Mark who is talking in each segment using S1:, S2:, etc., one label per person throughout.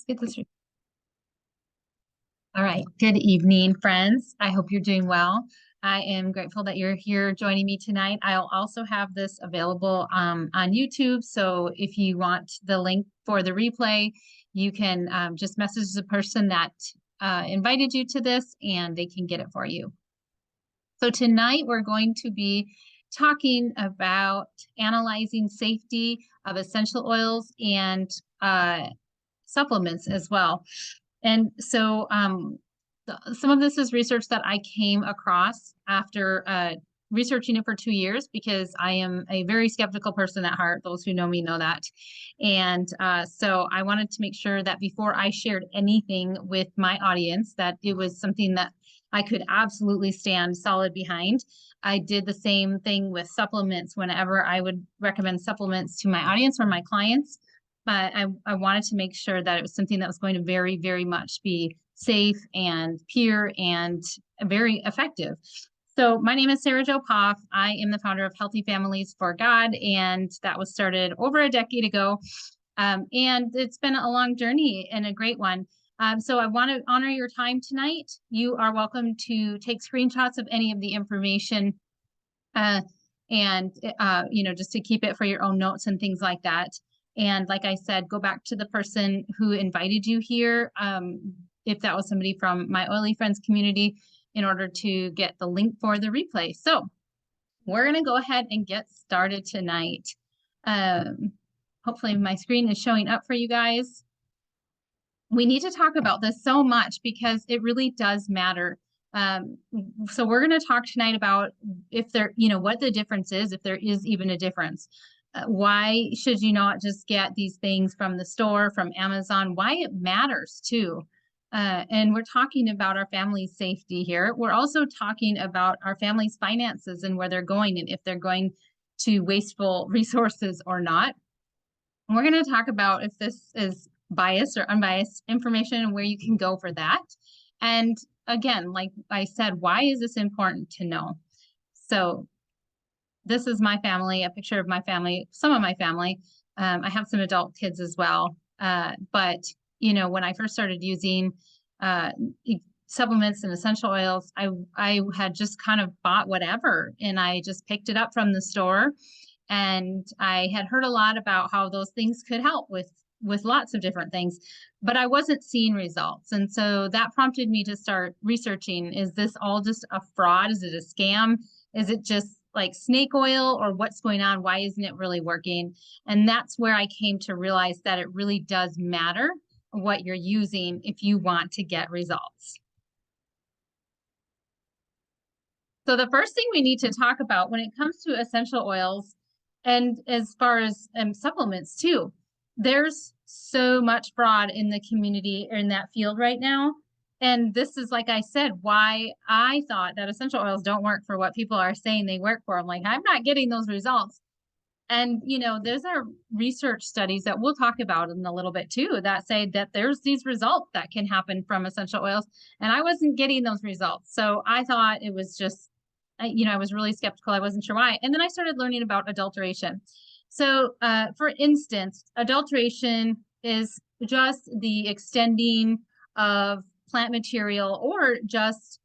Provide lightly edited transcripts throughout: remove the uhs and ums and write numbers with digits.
S1: Let's get this. All right. Good evening, friends. I hope you're doing well. I am grateful that you're here joining me tonight. I'll also have this available on YouTube. So if you want the link for the replay, you can just message the person that invited you to this and they can get it for you. So tonight we're going to be talking about analyzing safety of essential oils and supplements as well. And so some of this is research that I came across after researching it for 2 years, because I am a very skeptical person at heart. Those who know me know that. And so I wanted to make sure that before I shared anything with my audience, that it was something that I could absolutely stand solid behind. I did the same thing with supplements. Whenever I would recommend supplements to my audience or my clients, but I wanted to make sure that it was something that was going to very, very much be safe and pure and very effective. So my name is Sarah Jo Poff. I am the founder of Healthy Families for God, and that was started over a decade ago. And it's been a long journey and a great one. So I want to honor your time tonight. You are welcome to take screenshots of any of the information and just to keep it for your own notes and things like that. And like I said, go back to the person who invited you here, if that was somebody from my Oily Friends community, in order to get the link for the replay. So we're going to go ahead and get started tonight. Hopefully my screen is showing up for you guys. We need to talk about this so much because it really does matter. So we're going to talk tonight about if there, what the difference is, if there is even a difference. Why should you not just get these things from the store, from Amazon? Why it matters too. And we're talking about our family's safety here. We're also talking about our family's finances and where they're going and if they're going to wasteful resources or not. And we're going to talk about if this is biased or unbiased information and where you can go for that. And again, like I said, why is this important to know? So this is my family, a picture of my family, some of my family. I have some adult kids as well. But, when I first started using supplements and essential oils, I had just kind of bought whatever, and I just picked it up from the store. And I had heard a lot about how those things could help with lots of different things, but I wasn't seeing results. And so that prompted me to start researching, is this all just a fraud? Is it a scam? Is it just like snake oil, or what's going on? Why isn't it really working? And that's where I came to realize that it really does matter what you're using if you want to get results. So the first thing we need to talk about when it comes to essential oils, and as far as supplements too, there's so much fraud in the community or in that field right now. And this is, like I said, why I thought that essential oils don't work for what people are saying they work for. I'm like, I'm not getting those results. And, there's our research studies that we'll talk about in a little bit too, that say that there's these results that can happen from essential oils. And I wasn't getting those results. So I thought it was just, I was really skeptical. I wasn't sure why. And then I started learning about adulteration. So, for instance, adulteration is just the extending of plant material, or just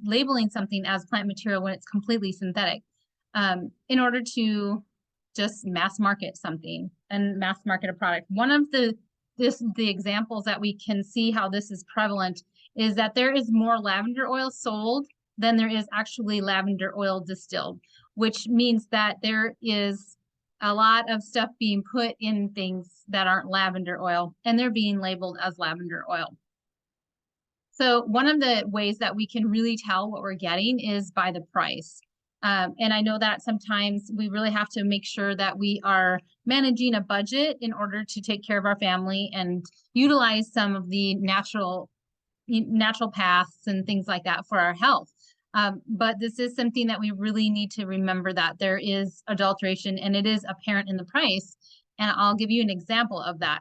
S1: labeling something as plant material when it's completely synthetic, in order to just mass market something and mass market a product. One of the examples that we can see how this is prevalent is that there is more lavender oil sold than there is actually lavender oil distilled, which means that there is a lot of stuff being put in things that aren't lavender oil, and they're being labeled as lavender oil. So one of the ways that we can really tell what we're getting is by the price. And I know that sometimes we really have to make sure that we are managing a budget in order to take care of our family and utilize some of the natural paths and things like that for our health. But this is something that we really need to remember, that there is adulteration and it is apparent in the price. And I'll give you an example of that.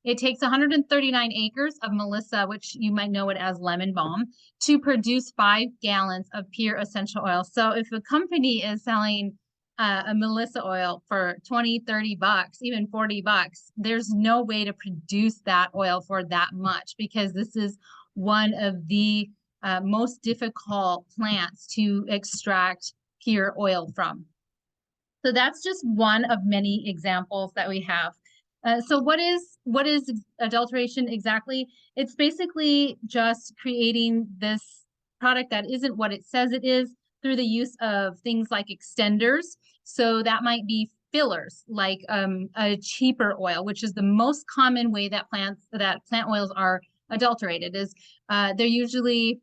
S1: It takes 139 acres of Melissa, which you might know it as lemon balm, to produce 5 gallons of pure essential oil. So if a company is selling a Melissa oil for 20, 30 bucks, even 40 bucks. There's no way to produce that oil for that much, because this is one of the most difficult plants to extract pure oil from. So that's just one of many examples that we have. So what is adulteration exactly? It's basically just creating this product that isn't what it says it is through the use of things like extenders. So that might be fillers, like a cheaper oil, which is the most common way that plant oils are adulterated. Is they're usually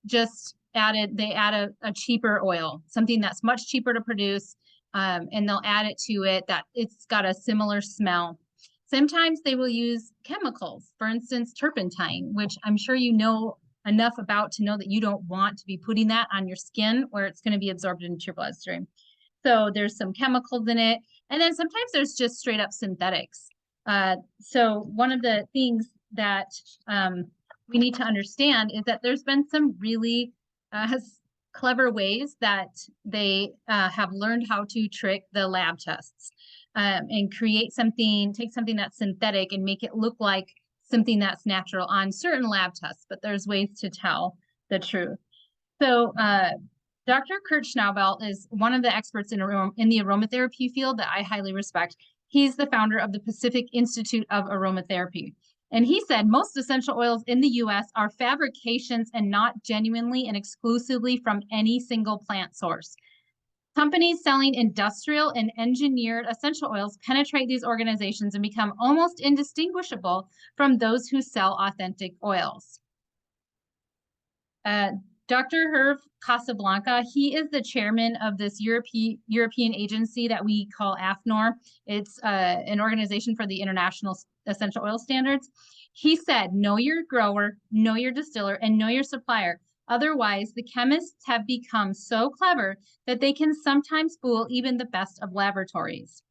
S1: just added. They add a cheaper oil, something that's much cheaper to produce. And they'll add it to it that it's got a similar smell. Sometimes they will use chemicals, for instance, turpentine, which I'm sure you know enough about to know that you don't want to be putting that on your skin where it's going to be absorbed into your bloodstream. So there's some chemicals in it. And then sometimes there's just straight up synthetics. So one of the things that we need to understand is that there's been some really clever ways that they have learned how to trick the lab tests and create something, take something that's synthetic and make it look like something that's natural on certain lab tests, but there's ways to tell the truth. So Dr. Kurt Schnaubelt is one of the experts in the aromatherapy field that I highly respect. He's the founder of the Pacific Institute of Aromatherapy. And he said most essential oils in the US are fabrications and not genuinely and exclusively from any single plant source. Companies selling industrial and engineered essential oils penetrate these organizations and become almost indistinguishable from those who sell authentic oils. Dr. Hervé Casablanca, he is the chairman of this European agency that we call AFNOR. It's an organization for the International Essential Oil Standards. He said, know your grower, know your distiller, and know your supplier. Otherwise, the chemists have become so clever that they can sometimes fool even the best of laboratories.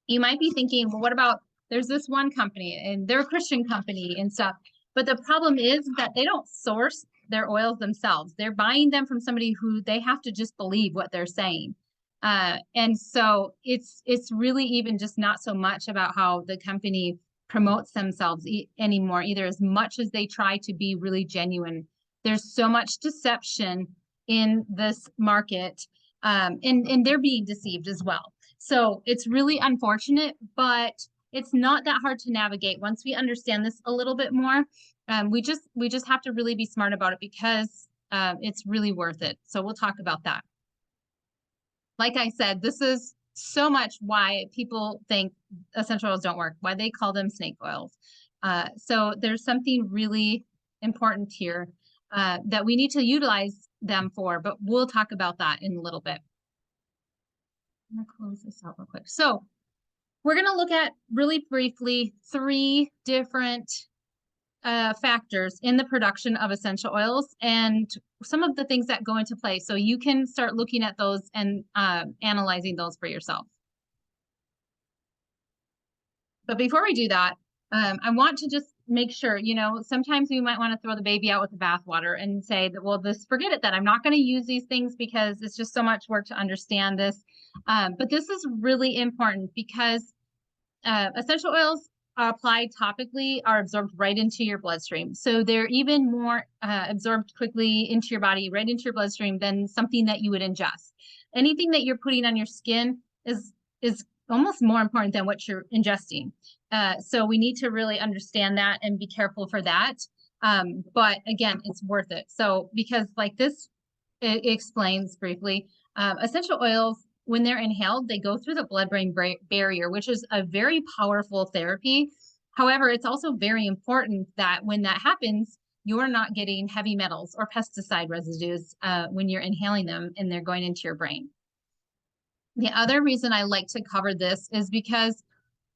S1: You might be thinking, well, what about, there's this one company, and they're a Christian company and stuff. But the problem is that they don't source their oils themselves. They're buying them from somebody who they have to just believe what they're saying. And so it's really even just not so much about how the company promotes themselves anymore, either, as much as they try to be really genuine. There's so much deception in this market, and they're being deceived as well. So it's really unfortunate, but it's not that hard to navigate once we understand this a little bit more. We just have to really be smart about it, because it's really worth it. So we'll talk about that. Like I said, this is so much why people think essential oils don't work, why they call them snake oils. So there's something really important here that we need to utilize them for, but we'll talk about that in a little bit. I'm gonna close this out real quick. So we're gonna look at really briefly 3 different factors in the production of essential oils and some of the things that go into play. So you can start looking at those and analyzing those for yourself. But before we do that, I want to just make sure, sometimes we might want to throw the baby out with the bathwater and say that, well, forget it, that I'm not going to use these things because it's just so much work to understand this. But this is really important, because essential oils applied topically are absorbed right into your bloodstream. So they're even more absorbed quickly into your body, right into your bloodstream, than something that you would ingest. Anything that you're putting on your skin is almost more important than what you're ingesting. So we need to really understand that and be careful for that. But again, it's worth it. So because like this, it explains briefly, essential oils, when they're inhaled, they go through the blood-brain barrier, which is a very powerful therapy. However, it's also very important that when that happens, you're not getting heavy metals or pesticide residues when you're inhaling them and they're going into your brain. The other reason I like to cover this is because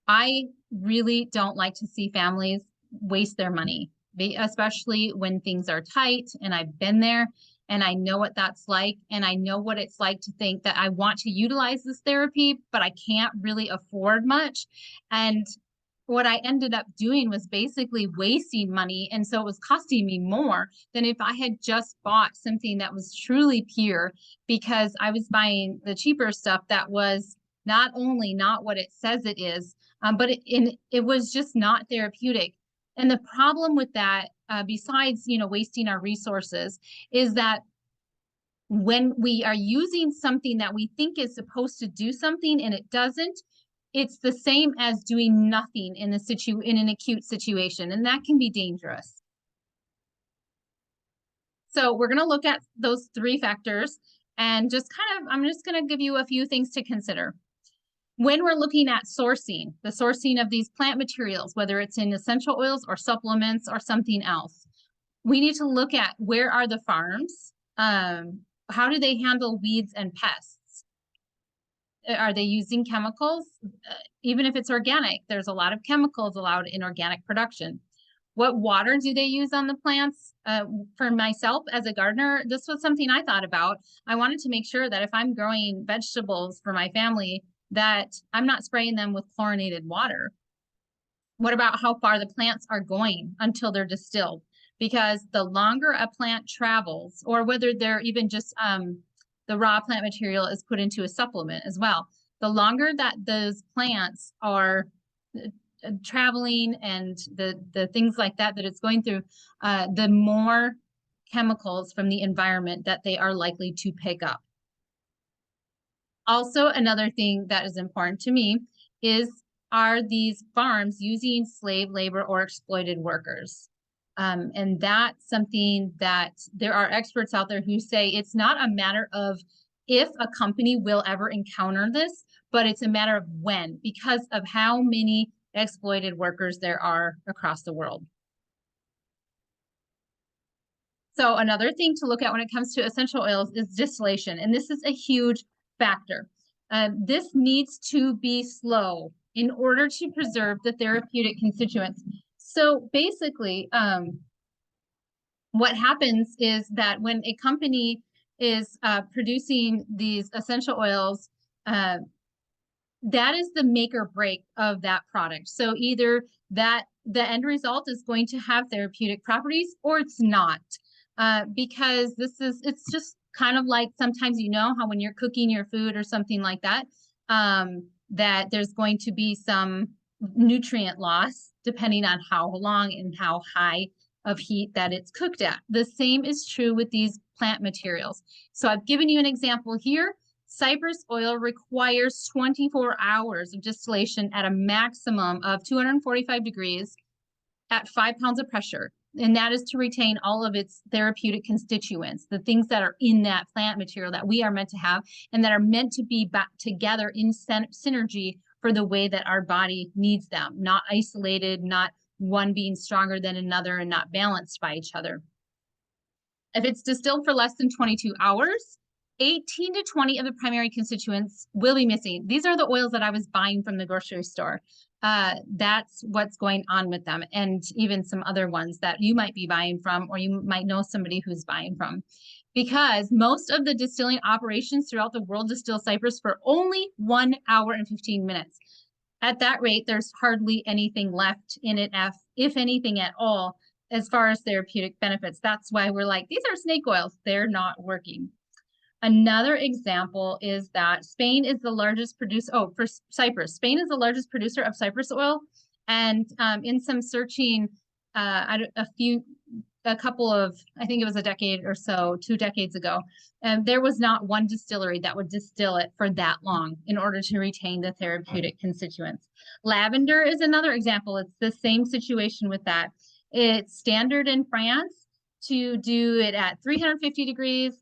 S1: I really don't like to see families waste their money, especially when things are tight, and I've been there. And I know what that's like. And I know what it's like to think that I want to utilize this therapy, but I can't really afford much. And what I ended up doing was basically wasting money. And so it was costing me more than if I had just bought something that was truly pure, because I was buying the cheaper stuff that was not only not what it says it is, but it was just not therapeutic. And the problem with that, besides, wasting our resources, is that when we are using something that we think is supposed to do something and it doesn't, it's the same as doing nothing in an acute situation, and that can be dangerous. So we're going to look at those 3 factors and I'm just going to give you a few things to consider. When we're looking at the sourcing of these plant materials, whether it's in essential oils or supplements or something else, we need to look at where are the farms, how do they handle weeds and pests? Are they using chemicals? Even if it's organic, there's a lot of chemicals allowed in organic production. What water do they use on the plants? For myself as a gardener, this was something I thought about. I wanted to make sure that if I'm growing vegetables for my family, that I'm not spraying them with chlorinated water. What about how far the plants are going until they're distilled? Because the longer a plant travels, or whether they're even just the raw plant material is put into a supplement as well, the longer that those plants are traveling and the things like that it's going through, the more chemicals from the environment that they are likely to pick up. Also, another thing that is important to me is, are these farms using slave labor or exploited workers? And that's something that there are experts out there who say it's not a matter of if a company will ever encounter this, but it's a matter of when, because of how many exploited workers there are across the world. So another thing to look at when it comes to essential oils is distillation, and this is a huge factor. This needs to be slow in order to preserve the therapeutic constituents. So basically, what happens is that when a company is producing these essential oils, that is the make or break of that product. So either that the end result is going to have therapeutic properties or it's not, because it's just kind of like sometimes, how when you're cooking your food or something like that, that there's going to be some nutrient loss depending on how long and how high of heat that it's cooked at. The same is true with these plant materials. So I've given you an example here. Cypress oil requires 24 hours of distillation at a maximum of 245 degrees at 5 pounds of pressure. And that is to retain all of its therapeutic constituents, the things that are in that plant material that we are meant to have and that are meant to be back together in synergy for the way that our body needs them, not isolated, not one being stronger than another and not balanced by each other. If it's distilled for less than 22 hours, 18 to 20 of the primary constituents will be missing. These are the oils that I was buying from the grocery store. That's what's going on with them, and even some other ones that you might be buying from, or you might know somebody who's buying from. Because most of the distilling operations throughout the world distill cypress for only 1 hour and 15 minutes. At that rate, there's hardly anything left in it, if anything at all, as far as therapeutic benefits. That's why we're like, these are snake oils. They're not working. Another example is that Spain is the largest producer, for cypress. Spain is the largest producer of cypress oil. And in some searching, a couple of, I think it was a decade or so, 2 decades ago, there was not one distillery that would distill it for that long in order to retain the therapeutic constituents. Lavender is another example. It's the same situation with that. It's standard in France to do it at 350 degrees,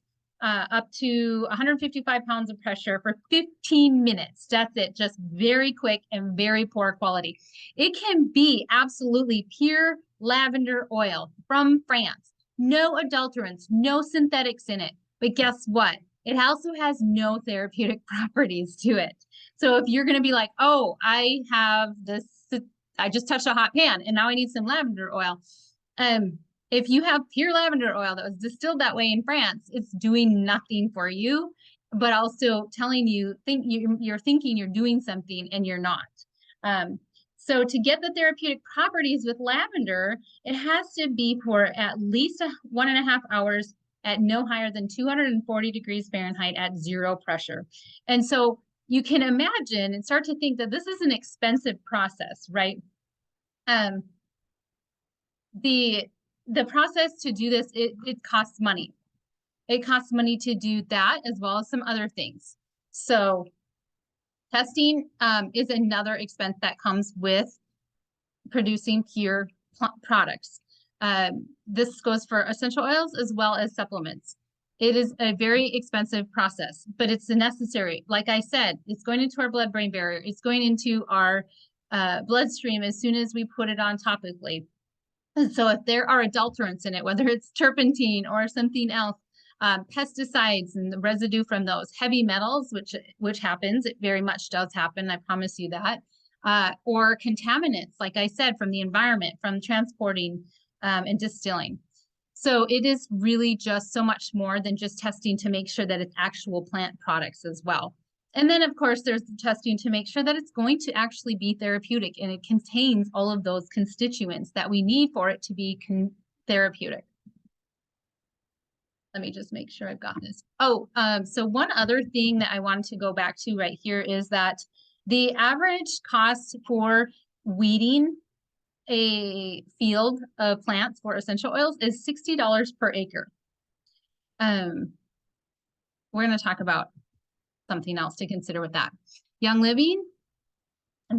S1: up to 155 pounds of pressure for 15 minutes. That's it. Just very quick and very poor quality. It can be absolutely pure lavender oil from France. No adulterants, no synthetics in it. But guess what? It also has no therapeutic properties to it. So if you're going to be like, oh, I have this, I just touched a hot pan and now I need some lavender oil. If you have pure lavender oil that was distilled that way in France, it's doing nothing for you, but also telling you, you're thinking you're doing something and you're not. So to get the therapeutic properties with lavender, it has to be for at least 1.5 hours at no higher than 240 degrees Fahrenheit at 0 pressure. And so you can imagine and start to think that this is an expensive process, right? The process to do this, it costs money. It costs money to do that as well as some other things. So testing is another expense that comes with producing pure products. This goes for essential oils as well as supplements. It is a very expensive process, but it's necessary. Like I said, it's going into our blood-brain barrier. It's going into our bloodstream as soon as we put it on topically. And so if there are adulterants in it, whether it's turpentine or something else, pesticides and the residue from those, heavy metals, which happens, it very much does happen, I promise you that, or contaminants, like I said, from the environment, from transporting and distilling. So it is really just so much more than just testing to make sure that it's actual plant products as well. And then, of course, there's the testing to make sure that it's going to actually be therapeutic and it contains all of those constituents that we need for it to be therapeutic. Let me just make sure I've got this. Oh, so one other thing that I wanted to go back to right here is that the average cost for weeding a field of plants for essential oils is $60 per acre. We're going to talk about something else to consider with that. Young Living,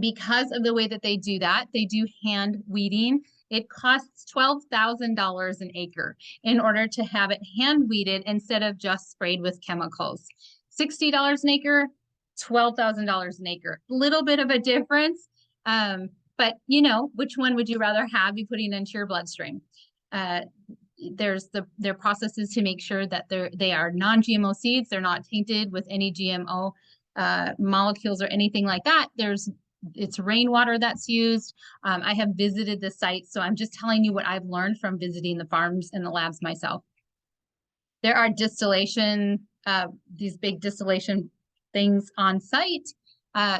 S1: because of the way that they do that, they do hand weeding. It costs $12,000 an acre in order to have it hand weeded instead of just sprayed with chemicals. $60 an acre, $12,000 an acre. A little bit of a difference, but you know, which one would you rather have be putting into your bloodstream? There's their processes to make sure that they are non-GMO seeds. They're not tainted with any GMO molecules or anything like that. It's rainwater that's used. I have visited the site, so I'm just telling you what I've learned from visiting the farms and the labs myself. There are distillation, these big distillation things on site.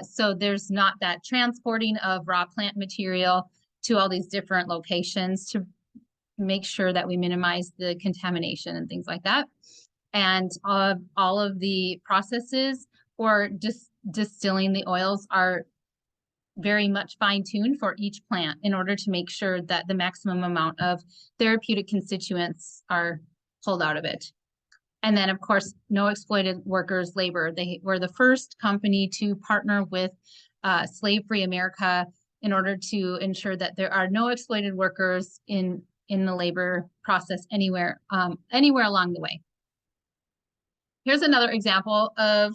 S1: So there's not that transporting of raw plant material to all these different locations to make sure that we minimize the contamination and things like that. And all of the processes for distilling the oils are very much fine-tuned for each plant in order to make sure that the maximum amount of therapeutic constituents are pulled out of it. And then, of course, no exploited workers' labor. They were the first company to partner with Slave-Free America in order to ensure that there are no exploited workers in the labor process anywhere along the way. Here's another example of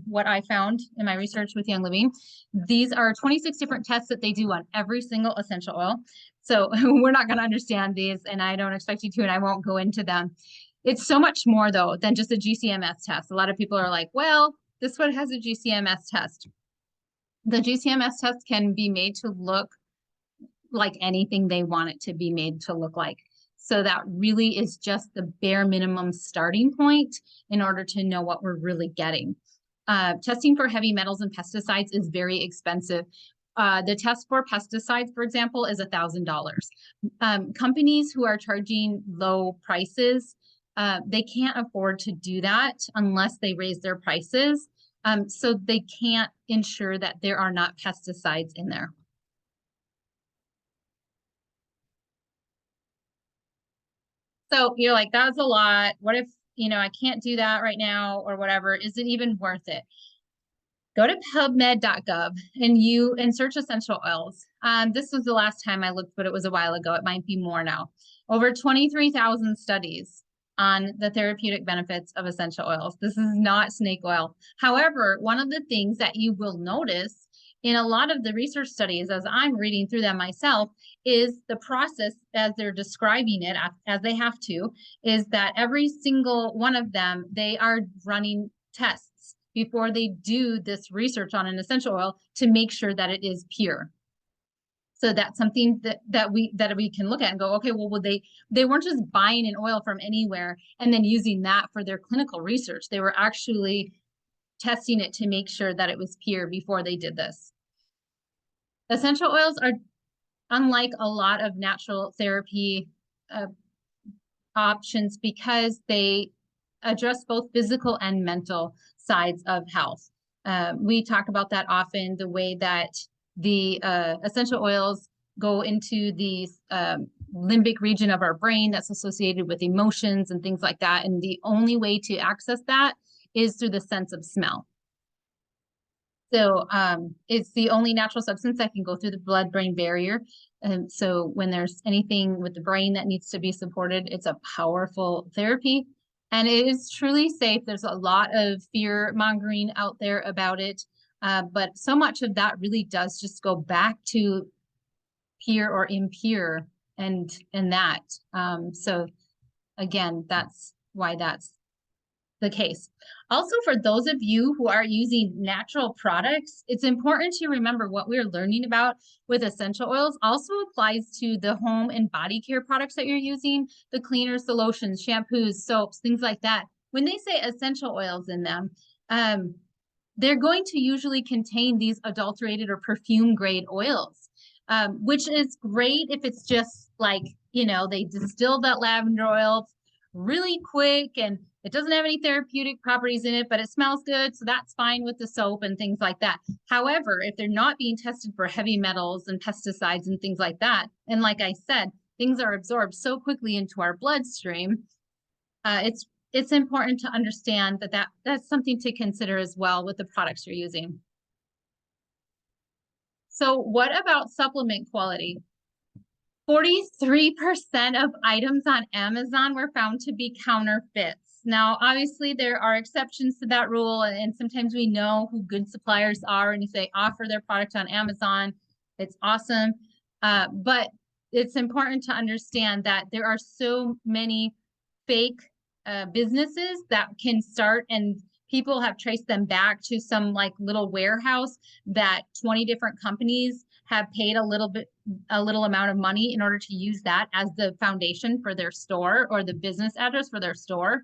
S1: what I found in my research with Young Living. These are 26 different tests that they do on every single essential oil. So we're not going to understand these, and I don't expect you to, and I won't go into them. It's so much more, though, than just a GCMS test. A lot of people are like, well, this one has a GCMS test. The GCMS test can be made to look like anything they want it to be made to look like. So that really is just the bare minimum starting point in order to know what we're really getting. Testing for heavy metals and pesticides is very expensive. The test for pesticides, for example, is $1,000. Companies who are charging low prices, they can't afford to do that unless they raise their prices. So they can't ensure that there are not pesticides in there. So you're like, that's a lot. What if, I can't do that right now or whatever? Is it even worth it? Go to pubmed.gov and search essential oils. This was the last time I looked, but it was a while ago. It might be more now. Over 23,000 studies on the therapeutic benefits of essential oils. This is not snake oil. However, one of the things that you will notice in a lot of the research studies, as I'm reading through them myself, is the process as they're describing it, as they have to, is that every single one of them, they are running tests before they do this research on an essential oil to make sure that it is pure. So that's something that we can look at and go, okay, well, they weren't just buying an oil from anywhere and then using that for their clinical research. They were actually testing it to make sure that it was pure before they did this. Essential oils are unlike a lot of natural therapy options because they address both physical and mental sides of health. We talk about that often, the way that the essential oils go into the limbic region of our brain that's associated with emotions and things like that. And the only way to access that is through the sense of smell. So it's the only natural substance that can go through the blood-brain barrier. And so when there's anything with the brain that needs to be supported, it's a powerful therapy. And it is truly safe. There's a lot of fear mongering out there about it. But so much of that really does just go back to pure or impure and that. So again, that's why that's the case. Also, for those of you who are using natural products, it's important to remember what we're learning about with essential oils also applies to the home and body care products that you're using, the cleaners, the lotions, shampoos, soaps, things like that. When they say essential oils in them, they're going to usually contain these adulterated or perfume grade oils, which is great if it's just like, they distill that lavender oil really quick and it doesn't have any therapeutic properties in it, but it smells good. So that's fine with the soap and things like that. However, if they're not being tested for heavy metals and pesticides and things like that, and like I said, things are absorbed so quickly into our bloodstream, it's important to understand that's something to consider as well with the products you're using. So what about supplement quality? 43% of items on Amazon were found to be counterfeits. Now, obviously, there are exceptions to that rule, and sometimes we know who good suppliers are, and if they offer their product on Amazon, it's awesome. But it's important to understand that there are so many fake businesses that can start, and people have traced them back to some like little warehouse that 20 different companies have paid a little amount of money in order to use that as the foundation for their store or the business address for their store.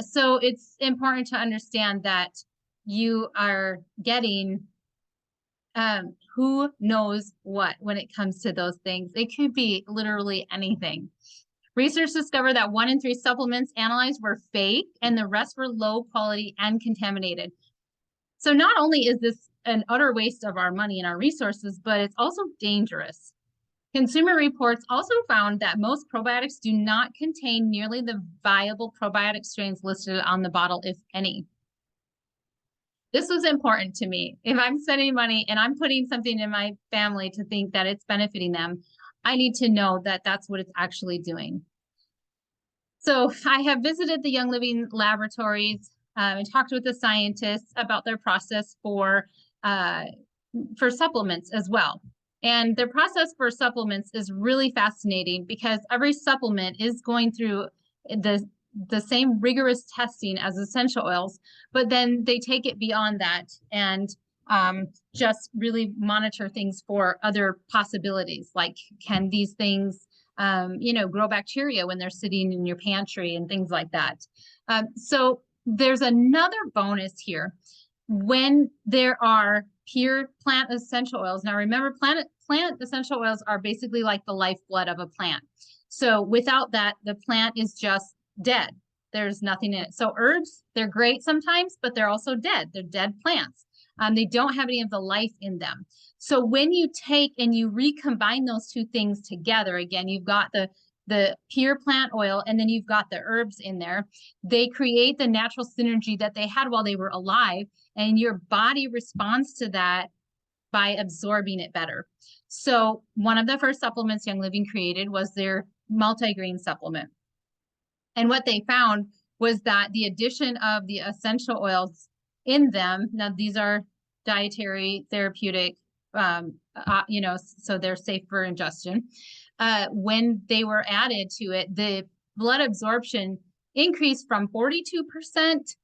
S1: So it's important to understand that you are getting who knows what when it comes to those things. It could be literally anything. Research discovered that 1 in 3 supplements analyzed were fake and the rest were low quality and contaminated. So not only is this an utter waste of our money and our resources, but it's also dangerous. Consumer Reports also found that most probiotics do not contain nearly the viable probiotic strains listed on the bottle, if any. This was important to me. If I'm spending money and I'm putting something in my family to think that it's benefiting them, I need to know that that's what it's actually doing. So I have visited the Young Living laboratories and talked with the scientists about their process for supplements as well. And their process for supplements is really fascinating because every supplement is going through the same rigorous testing as essential oils, but then they take it beyond that and just really monitor things for other possibilities, like can these things grow bacteria when they're sitting in your pantry and things like that. So there's another bonus here. When there are pure plant essential oils. Now remember, plant essential oils are basically like the lifeblood of a plant. So without that, the plant is just dead. There's nothing in it. So herbs, they're great sometimes, but they're also dead. They're dead plants. They don't have any of the life in them. So when you take and you recombine those two things together, again, you've got the pure plant oil and then you've got the herbs in there. They create the natural synergy that they had while they were alive, and your body responds to that by absorbing it better. So one of the first supplements Young Living created was their multigrain supplement. And what they found was that the addition of the essential oils in them, now these are dietary, therapeutic, so they're safe for ingestion. When they were added to it, the blood absorption increased from 42%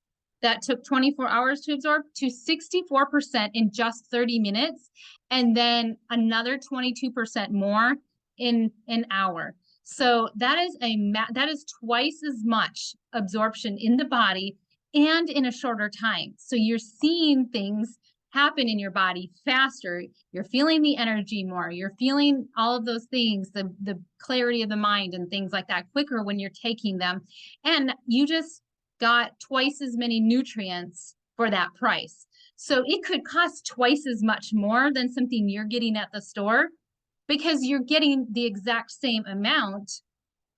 S1: that took 24 hours to absorb to 64% in just 30 minutes. And then another 22% more in an hour. So that is twice as much absorption in the body and in a shorter time. So you're seeing things happen in your body faster. You're feeling the energy more. You're feeling all of those things, the clarity of the mind and things like that quicker when you're taking them. And you just got twice as many nutrients for that price. So it could cost twice as much more than something you're getting at the store, because you're getting the exact same amount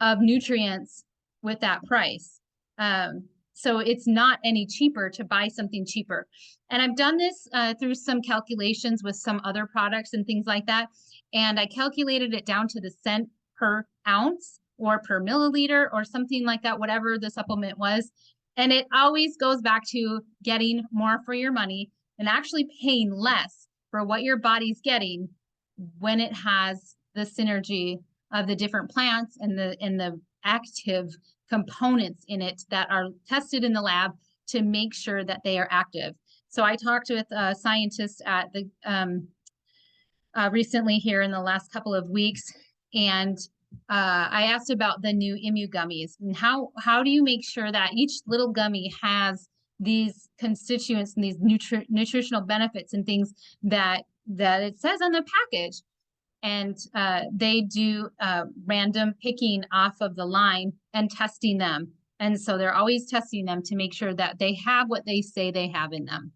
S1: of nutrients with that price. So it's not any cheaper to buy something cheaper. And I've done this through some calculations with some other products and things like that. And I calculated it down to the cent per ounce or per milliliter or something like that, whatever the supplement was. And it always goes back to getting more for your money and actually paying less for what your body's getting when it has the synergy of the different plants and the active components in it that are tested in the lab to make sure that they are active. So I talked with a scientist at the recently here in the last couple of weeks, and I asked about the new Immu gummies and how do you make sure that each little gummy has these constituents and these nutritional benefits and things that it says on the package. And they do random picking off of the line and testing them. And so they're always testing them to make sure that they have what they say they have in them.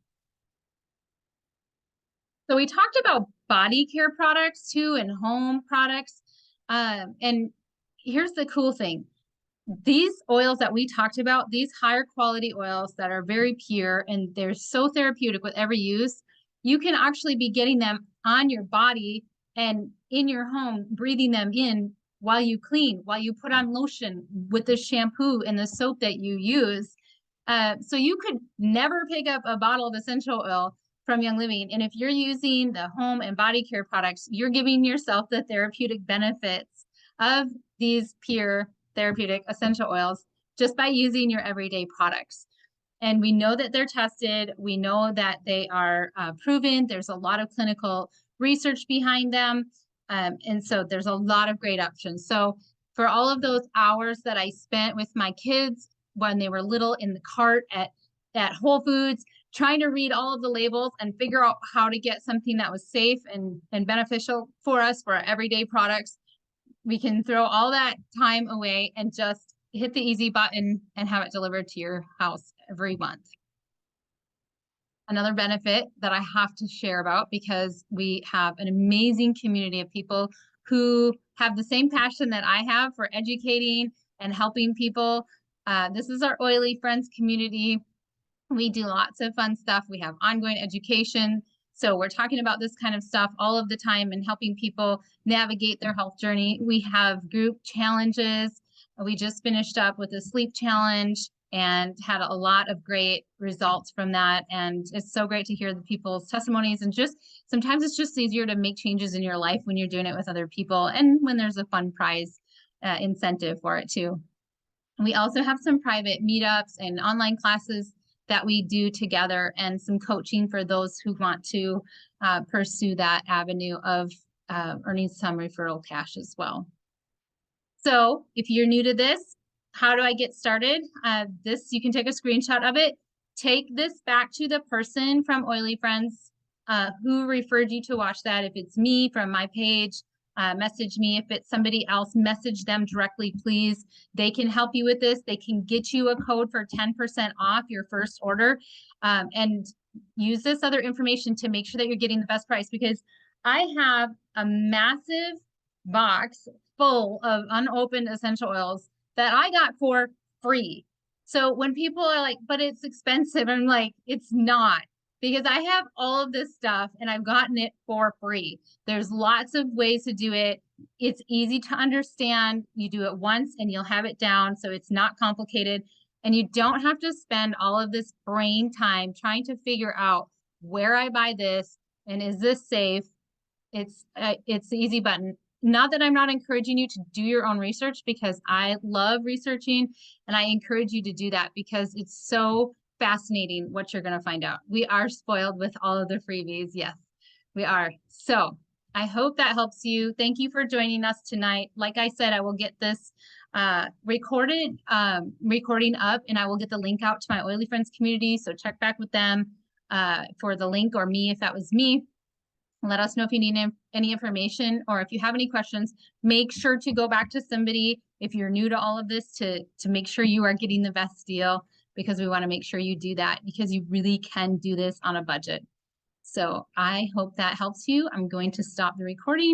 S1: So we talked about body care products too and home products. And here's the cool thing. These oils that we talked about, these higher quality oils that are very pure and they're so therapeutic with every use, you can actually be getting them on your body and in your home, breathing them in while you clean, while you put on lotion with the shampoo and the soap that you use. So you could never pick up a bottle of essential oil from Young Living. And if you're using the home and body care products, you're giving yourself the therapeutic benefits of these pure therapeutic essential oils just by using your everyday products. And we know that they're tested. We know that they are proven. There's a lot of clinical research behind them. And so there's a lot of great options. So for all of those hours that I spent with my kids when they were little in the cart at Whole Foods, trying to read all of the labels and figure out how to get something that was safe and beneficial for us for our everyday products, we can throw all that time away and just hit the easy button and have it delivered to your house every month. Another benefit that I have to share about, because we have an amazing community of people who have the same passion that I have for educating and helping people. This is our Oily Friends community. We do lots of fun stuff. We have ongoing education. So we're talking about this kind of stuff all of the time and helping people navigate their health journey. We have group challenges. We just finished up with a sleep challenge and had a lot of great results from that. And it's so great to hear the people's testimonies. And just sometimes it's just easier to make changes in your life when you're doing it with other people and when there's a fun prize incentive for it too. We also have some private meetups and online classes that we do together and some coaching for those who want to pursue that avenue of earning some referral cash as well. So if you're new to this, how do I get started? You can take a screenshot of it. Take this back to the person from Oily Friends who referred you to watch that. If it's me from my page, message me. If it's somebody else, message them directly, please. They can help you with this. They can get you a code for 10% off your first order. And use this other information to make sure that you're getting the best price, because I have a massive box full of unopened essential oils that I got for free. So when people are like, but it's expensive, I'm like, it's not, because I have all of this stuff and I've gotten it for free. There's lots of ways to do it. It's easy to understand. You do it once and you'll have it down. So it's not complicated. And you don't have to spend all of this brain time trying to figure out where I buy this and is this safe. It's the easy button. Not that I'm not encouraging you to do your own research, because I love researching and I encourage you to do that because it's so fascinating what you're going to find out. We are spoiled with all of the freebies. Yes, we are. So I hope that helps you. Thank you for joining us tonight. Like I said, I will get this recording up and I will get the link out to my Oily Friends community. So check back with them. for the link, or me if that was me. Let us know if you need any information, or if you have any questions. Make sure to go back to somebody if you're new to all of this to make sure you are getting the best deal, because we want to make sure you do that, because you really can do this on a budget. So I hope that helps you. I'm going to stop the recording.